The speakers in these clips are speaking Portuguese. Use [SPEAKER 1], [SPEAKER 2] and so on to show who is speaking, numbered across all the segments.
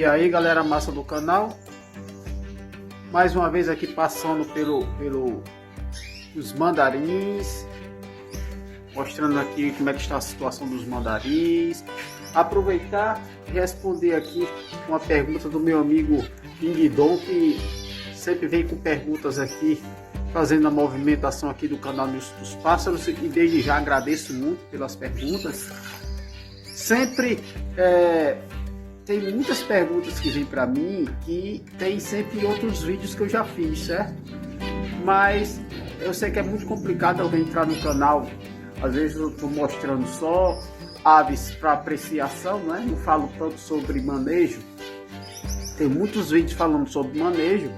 [SPEAKER 1] E aí, galera massa do canal, mais uma vez aqui passando os mandarins, mostrando aqui como é que está a situação dos mandarins. Aproveitar e responder aqui uma pergunta do meu amigo Ingdon, que sempre vem com perguntas aqui, fazendo a movimentação aqui do canal dos Pássaros, e desde já agradeço muito pelas perguntas. Sempre tem muitas perguntas que vêm para mim que tem sempre outros vídeos que eu já fiz, certo? Mas eu sei que é muito complicado eu entrar no canal. Às vezes eu estou mostrando só aves para apreciação, né? Não falo tanto sobre manejo. Tem muitos vídeos falando sobre manejo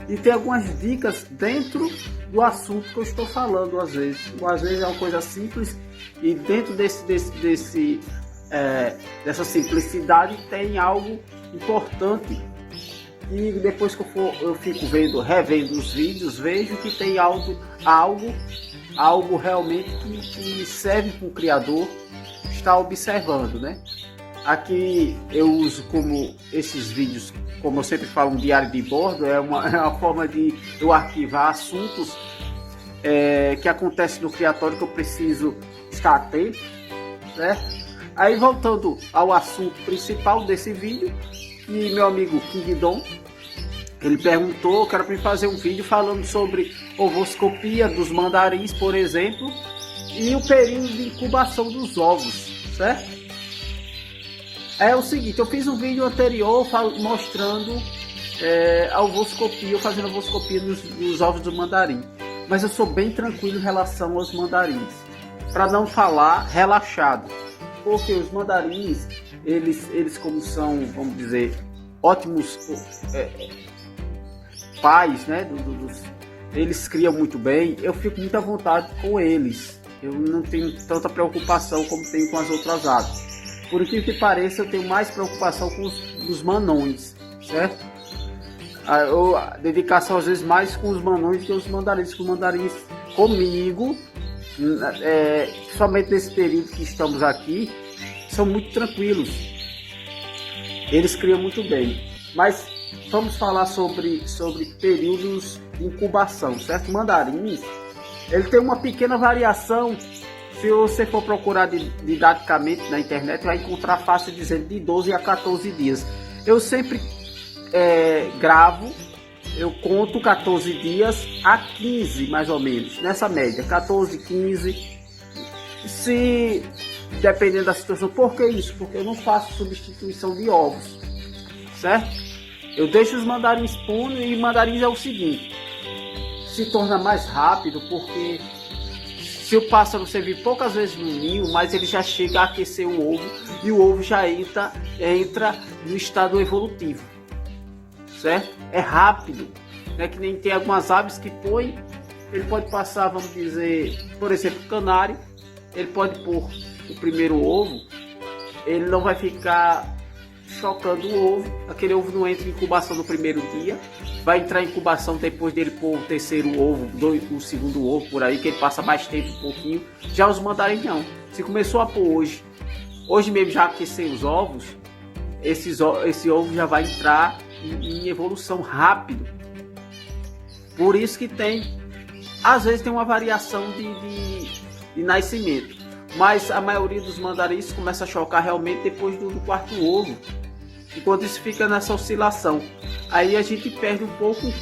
[SPEAKER 1] e tem algumas dicas dentro do assunto que eu estou falando às vezes. Às vezes é uma coisa simples e dentro dessa simplicidade tem algo importante, e depois que eu fico revendo os vídeos, vejo que tem algo realmente que serve para o criador estar observando, né? Aqui eu uso como esses vídeos, como eu sempre falo, um diário de bordo, é uma forma de eu arquivar assuntos que acontecem no criatório que eu preciso estar atento, certo? Aí voltando ao assunto principal desse vídeo, que meu amigo Ingdon, ele perguntou que era para fazer um vídeo falando sobre ovoscopia dos mandarins, por exemplo, e o período de incubação dos ovos, certo? É o seguinte, eu fiz um vídeo anterior mostrando a ovoscopia, eu fazendo ovoscopia nos ovos do mandarim, mas eu sou bem tranquilo em relação aos mandarins, para não falar relaxado. Porque os mandarins, eles como são, vamos dizer, ótimos pais, né? Eles criam muito bem, eu fico muito à vontade com eles. Eu não tenho tanta preocupação como tenho com as outras aves. Por incrível que pareça, eu tenho mais preocupação com os manões, certo? A dedicação às vezes mais com os manões que os mandarins. Com os mandarins comigo, somente nesse período que estamos aqui, são muito tranquilos, eles criam muito bem. Mas vamos falar sobre períodos de incubação, certo? Mandarins, ele tem uma pequena variação. Se você for procurar didaticamente na internet, vai encontrar fácil dizendo de 12 a 14 dias. Eu sempre gravo, eu conto 14 dias a 15, mais ou menos, nessa média, 14, 15, se dependendo da situação. Por que isso? Porque eu não faço substituição de ovos, certo? Eu deixo os mandarins puros, e mandarins é o seguinte, se torna mais rápido, porque se o pássaro servir poucas vezes no ninho, mas ele já chega a aquecer o ovo, e o ovo já entra no estado evolutivo, certo? É rápido, é que nem tem algumas aves que ele pode passar, vamos dizer, por exemplo, canário, ele pode pôr o primeiro ovo, ele não vai ficar chocando o ovo, aquele ovo não entra em incubação no primeiro dia, vai entrar em incubação depois dele pôr o terceiro ovo, o segundo ovo, por aí, que ele passa mais tempo, um pouquinho. Já os mandarins não, se começou a pôr hoje mesmo já aquecer os ovos, esse ovo já vai entrar em evolução rápido. Por isso que às vezes tem uma variação de nascimento, mas a maioria dos mandarins começa a chocar realmente depois do quarto ovo. Enquanto isso fica nessa oscilação, aí a gente perde um pouco o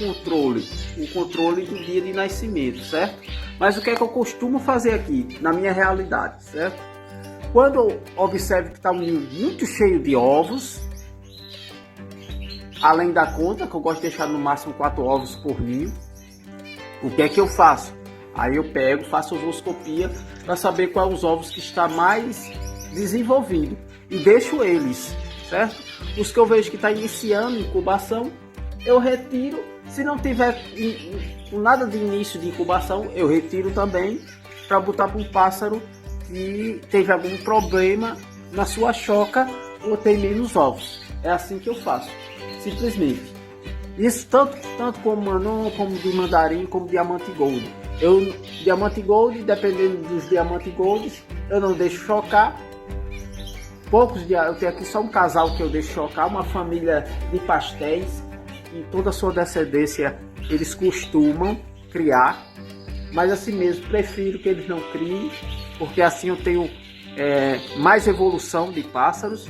[SPEAKER 1] controle do dia de nascimento, certo? Mas o que é que eu costumo fazer aqui, na minha realidade, certo? Quando eu observo que está um ninho muito cheio de ovos, além da conta, que eu gosto de deixar no máximo 4 ovos por ninho, o que é que eu faço? Aí eu faço ovoscopia para saber quais os ovos que está mais desenvolvido e deixo eles, certo? Os que eu vejo que está iniciando incubação, eu retiro. Se não tiver nada de início de incubação, eu retiro também para botar para um pássaro que teve algum problema na sua choca ou tem menos ovos. É assim que eu faço, simplesmente. Isso tanto como manon, como de mandarim, como diamante gold. Diamante gold, dependendo dos diamante gold, eu não deixo chocar. poucos dias, eu tenho aqui só um casal que eu deixo chocar, uma família de pastéis, e toda a sua descendência eles costumam criar, mas assim mesmo, prefiro que eles não criem, porque assim eu tenho mais evolução de pássaros.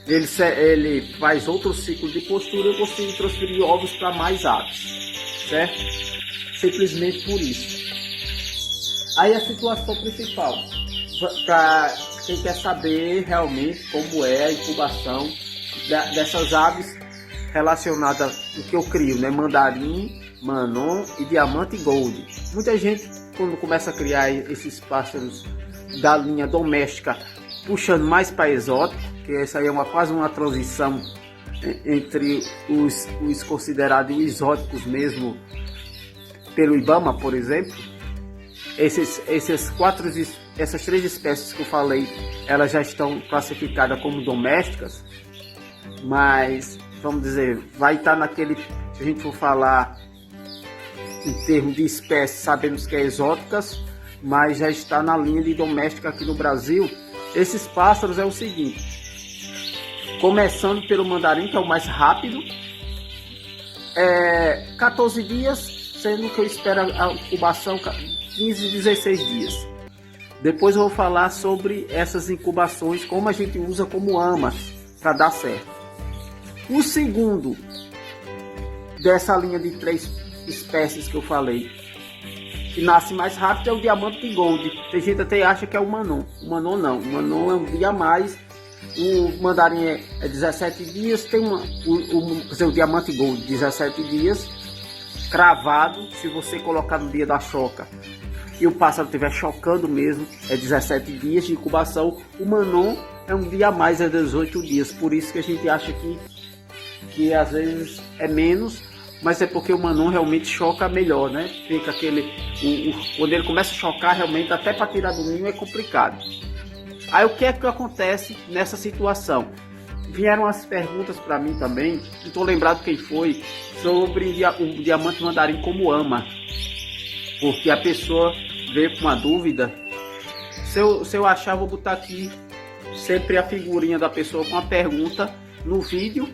[SPEAKER 1] Ele faz outro ciclo de postura, eu consigo transferir ovos para mais aves, certo? Simplesmente por isso. Aí a situação principal, para quem quer saber realmente como é a incubação dessas aves relacionadas ao que eu crio, né? Mandarim, Manon e Diamante Gold. Muita gente, quando começa a criar esses pássaros da linha doméstica, puxando mais para exótico, que essa aí é quase uma transição entre os considerados exóticos mesmo, pelo IBAMA, por exemplo. Essas 3 espécies que eu falei, elas já estão classificadas como domésticas, mas vamos dizer, vai estar naquele, se a gente for falar em termos de espécies, sabemos que é exóticas, mas já está na linha de doméstica aqui no Brasil. Esses pássaros é o seguinte, começando pelo mandarim, que é o mais rápido, 14 dias, sendo que eu espero a incubação 15, 16 dias. Depois eu vou falar sobre essas incubações, como a gente usa como amas para dar certo. O segundo dessa linha de 3 espécies que eu falei, que nasce mais rápido, é o Diamante Gold. Tem gente até acha que é o Manon. O Manon não. O Manon é um dia a mais. O mandarim é 17 dias. Tem o Diamante Gold, 17 dias. Cravado. Se você colocar no dia da choca e o pássaro estiver chocando mesmo, é 17 dias de incubação. O Manon é um dia a mais, é 18 dias. Por isso que a gente acha que às vezes é menos. Mas é porque o Manon realmente choca melhor, né? Fica quando ele começa a chocar, realmente, até para tirar do ninho é complicado. Aí o que é que acontece nessa situação? Vieram as perguntas para mim também, não estou lembrado quem foi, sobre o diamante mandarim como ama. Porque a pessoa veio com uma dúvida. Se eu achar, vou botar aqui sempre a figurinha da pessoa com a pergunta no vídeo,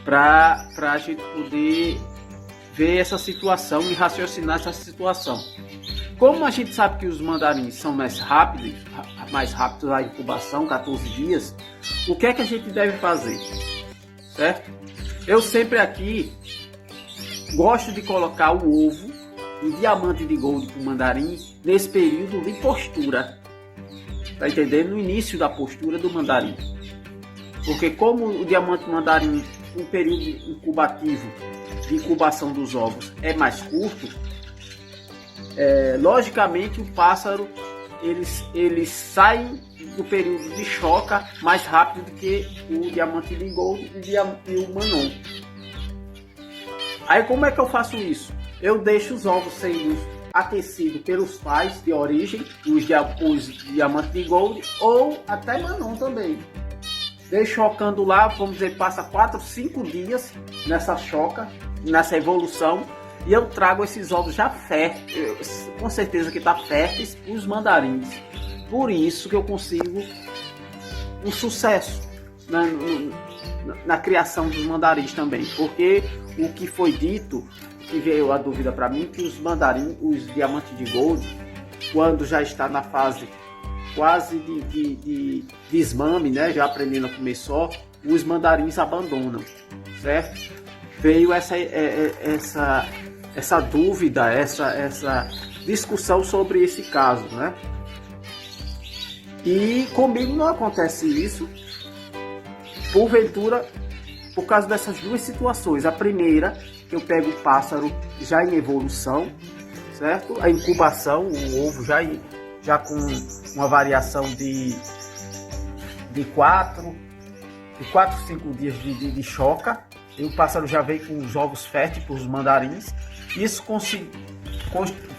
[SPEAKER 1] para a gente poder ver essa situação e raciocinar essa situação. Como a gente sabe que os mandarins são mais rápidos a incubação, 14 dias, o que é que a gente deve fazer? Certo? Eu sempre aqui gosto de colocar o ovo do diamante de gold para o mandarim nesse período de postura. Tá entendendo? No início da postura do mandarim. Porque como o diamante mandarim, o período incubativo de incubação dos ovos é mais curto, logicamente o pássaro eles saem do período de choca mais rápido do que o diamante de gold e o Manon. Aí como é que eu faço isso? Eu deixo os ovos sendo aquecidos pelos pais de origem, os diamantes de gold ou até Manon também. Deixo chocando lá, vamos dizer, passa 4, 5 dias nessa choca, nessa evolução, e eu trago esses ovos já férteis, com certeza que está férteis, os mandarins. Por isso que eu consigo um sucesso na criação dos mandarins também, porque o que foi dito, que veio a dúvida para mim, que os mandarins, os diamantes de gold, quando já está na fase quase de desmame, né, já aprendendo a comer só, os mandarins abandonam, certo? Veio essa dúvida, essa discussão sobre esse caso, né? E comigo não acontece isso, porventura, por causa dessas 2 situações. A primeira, que eu pego o pássaro já em evolução, certo? A incubação, o ovo já com uma variação de 4, 5 dias de choca, e o pássaro já vem com os ovos férteis para os mandarins. Isso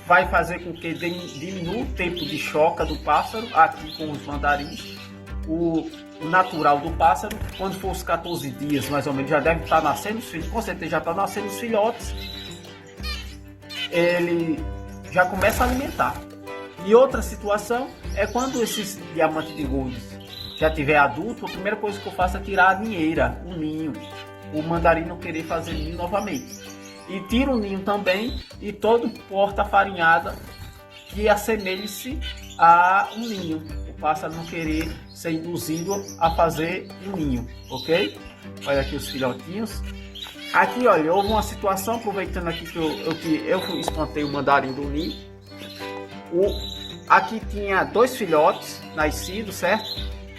[SPEAKER 1] vai fazer com que diminua o tempo de choca do pássaro aqui com os mandarins. O natural do pássaro, quando for os 14 dias mais ou menos, já deve estar nascendo os filhos, com certeza já está nascendo os filhotes, ele já começa a alimentar. E outra situação é quando esses diamantes de gold já tiver adulto, a primeira coisa que eu faço é tirar a ninheira, o ninho, o mandarim não querer fazer ninho novamente. E tiro o ninho também e todo porta farinhada que assemelhe-se a um ninho. O pássaro não querer ser induzido a fazer um ninho, ok? Olha aqui os filhotinhos. Aqui, olha, houve uma situação, aproveitando aqui que eu espantei o mandarim do ninho. Aqui tinha 2 filhotes nascidos, certo?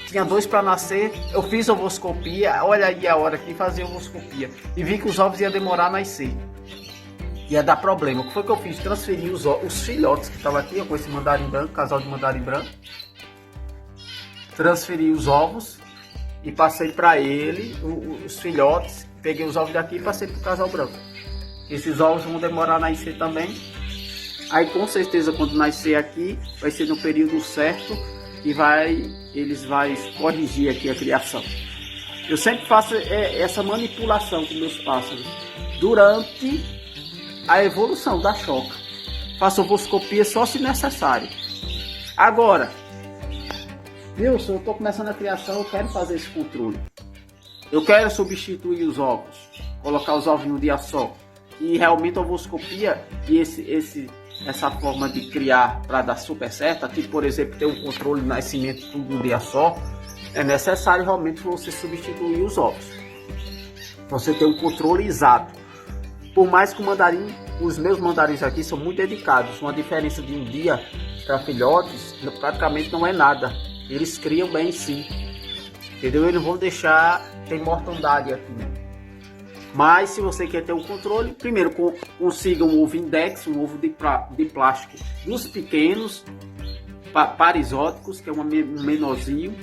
[SPEAKER 1] Tinha 2 para nascer. Eu fiz ovoscopia, olha aí a hora que fazer ovoscopia. E vi que os ovos iam demorar a nascer. Ia dar problema. O que foi que eu fiz? Transferi os filhotes que estavam aqui, com esse mandarim branco, casal de mandarim branco. Transferi os ovos e passei para ele os filhotes. Peguei os ovos daqui e passei para o casal branco. Esses ovos vão demorar a nascer também. Aí com certeza quando nascer aqui, vai ser no período certo e eles vão corrigir aqui a criação. Eu sempre faço essa manipulação com meus pássaros durante a evolução da choca. Faço ovoscopia só se necessário. Agora, Wilson, eu estou começando a criação, eu quero fazer esse controle. Eu quero substituir os ovos, colocar os ovos em um dia só. E realmente a ovoscopia e essa forma de criar para dar super certo, aqui por exemplo ter um controle de nascimento tudo um dia só, é necessário realmente você substituir os ovos. Você ter um controle exato. Por mais que os meus mandarins aqui são muito dedicados, uma diferença de um dia para filhotes praticamente não é nada. Eles criam bem sim, entendeu? Eles vão deixar, tem mortandade aqui. Mas se você quer ter o controle, primeiro consiga um ovo index, um ovo de plástico dos pequenos, parisóticos, que é um menorzinho,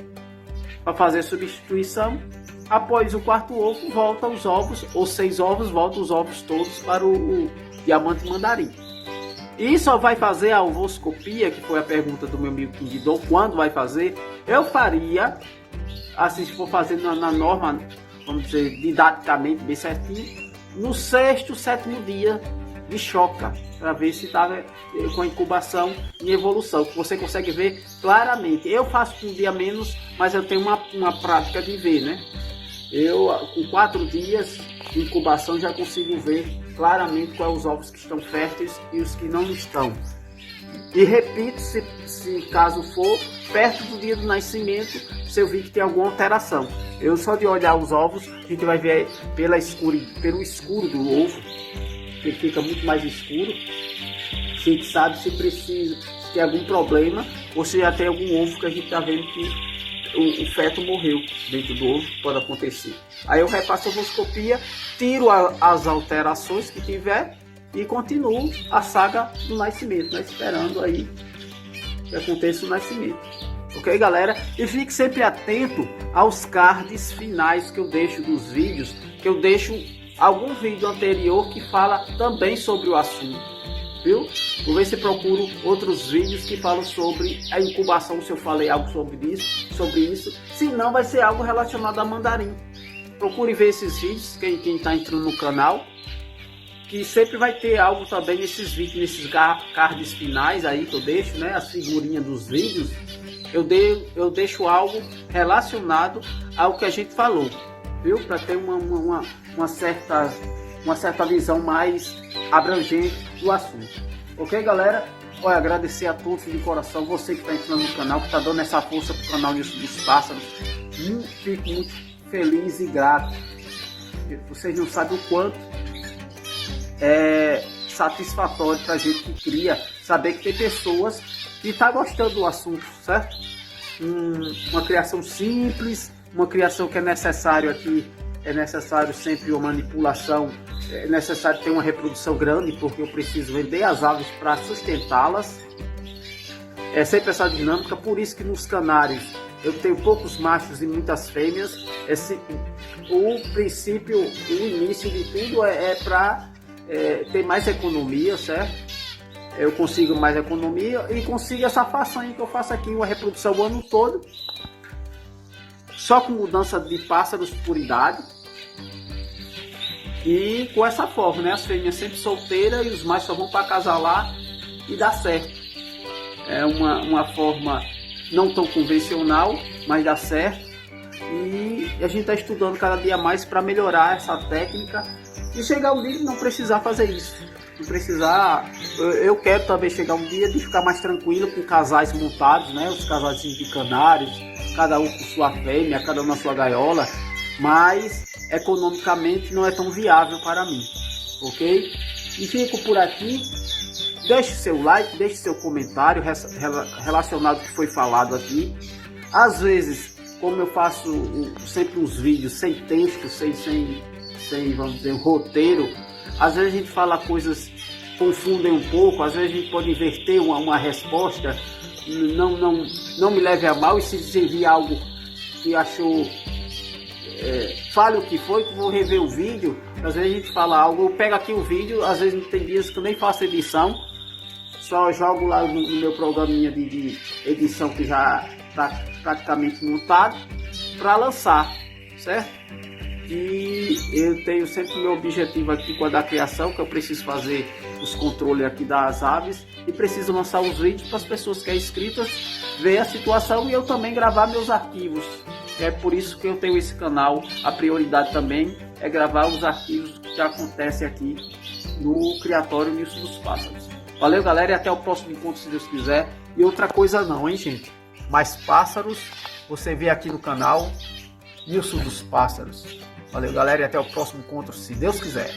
[SPEAKER 1] para fazer substituição. Após o 4º ovo, volta os ovos, ou 6 ovos, volta os ovos todos para o diamante mandarim. E só vai fazer a ovoscopia, que foi a pergunta do meu amigo Kindidon, quando vai fazer? Eu faria, assim, se for fazer na norma, vamos dizer, didaticamente, bem certinho, no 6º, 7º dia de choca, para ver se está com a incubação em evolução, que você consegue ver claramente. Eu faço um dia menos, mas eu tenho uma prática de ver, né? Eu, com 4 dias de incubação, já consigo ver claramente quais os ovos que estão férteis e os que não estão. E repito, se caso for, perto do dia do nascimento, se eu vi que tem alguma alteração. Eu só de olhar os ovos, a gente vai ver pelo escuro do ovo, que ele fica muito mais escuro. A gente sabe se precisa, se tem algum problema, ou se já tem algum ovo que a gente está vendo que o feto morreu dentro do ovo, pode acontecer. Aí eu repasso a ovoscopia, tiro as alterações que tiver e continuo a saga do nascimento, né? Esperando aí que aconteça o nascimento. Ok, galera? E fique sempre atento aos cards finais que eu deixo dos vídeos, que eu deixo algum vídeo anterior que fala também sobre o assunto. Viu? Vou ver se procuro outros vídeos que falam sobre a incubação, se eu falei algo sobre isso. Se não, vai ser algo relacionado a mandarim. Procure ver esses vídeos, quem está entrando no canal, que sempre vai ter algo também nesses vídeos, nesses cards finais aí que eu deixo, né? As figurinhas dos vídeos, eu deixo algo relacionado ao que a gente falou, viu? Para ter uma certa visão mais abrangente do assunto. Ok, galera? Olha, agradecer a todos de coração, você que está entrando no canal, que está dando essa força para o canal dos pássaros. Fico muito feliz e grato. Vocês não sabem o quanto é satisfatório para a gente que cria, saber que tem pessoas que estão gostando do assunto, certo? Uma criação simples, uma criação que é necessário aqui. É necessário sempre uma manipulação, é necessário ter uma reprodução grande, porque eu preciso vender as aves para sustentá-las. É sempre essa dinâmica, por isso que nos canários eu tenho poucos machos e muitas fêmeas. O princípio, o início de tudo é para ter mais economia, certo? Eu consigo mais economia e consigo essa façanha que eu faço aqui, uma reprodução o ano todo, só com mudança de pássaros por idade. E com essa forma, né? As fêmeas sempre solteiras e os machos só vão para acasalar e dá certo. É uma forma não tão convencional, mas dá certo. E a gente está estudando cada dia mais para melhorar essa técnica e chegar um dia de não precisar fazer isso. Não precisar. Eu quero também chegar um dia de ficar mais tranquilo com casais montados, né? Os casais de canários, cada um com sua fêmea, cada um na sua gaiola, mas economicamente não é tão viável para mim, ok? E fico por aqui. Deixe seu like, deixe seu comentário relacionado ao que foi falado aqui. Às vezes, como eu faço sempre uns vídeos sem texto, sem vamos dizer, um roteiro, às vezes a gente fala coisas que confundem um pouco, às vezes a gente pode inverter uma resposta. Não me leve a mal, e se você vir algo que achou, fale o que foi, que vou rever o vídeo. Às vezes a gente fala algo, eu pego aqui o vídeo, às vezes tem dias que eu nem faço edição, só jogo lá no meu programinha de edição que já está praticamente montado para lançar, certo? E eu tenho sempre o meu objetivo aqui com a da criação, que eu preciso fazer os controles aqui das aves e preciso lançar os vídeos para as pessoas que são inscritas ver a situação e eu também gravar meus arquivos. É por isso que eu tenho esse canal. A prioridade também é gravar os arquivos que acontecem aqui no Criatório Nilson dos Pássaros. Valeu, galera, e até o próximo encontro, se Deus quiser. E outra coisa não, hein, gente? Mais pássaros você vê aqui no canal Nilson dos Pássaros. Valeu, galera, e até o próximo encontro, se Deus quiser.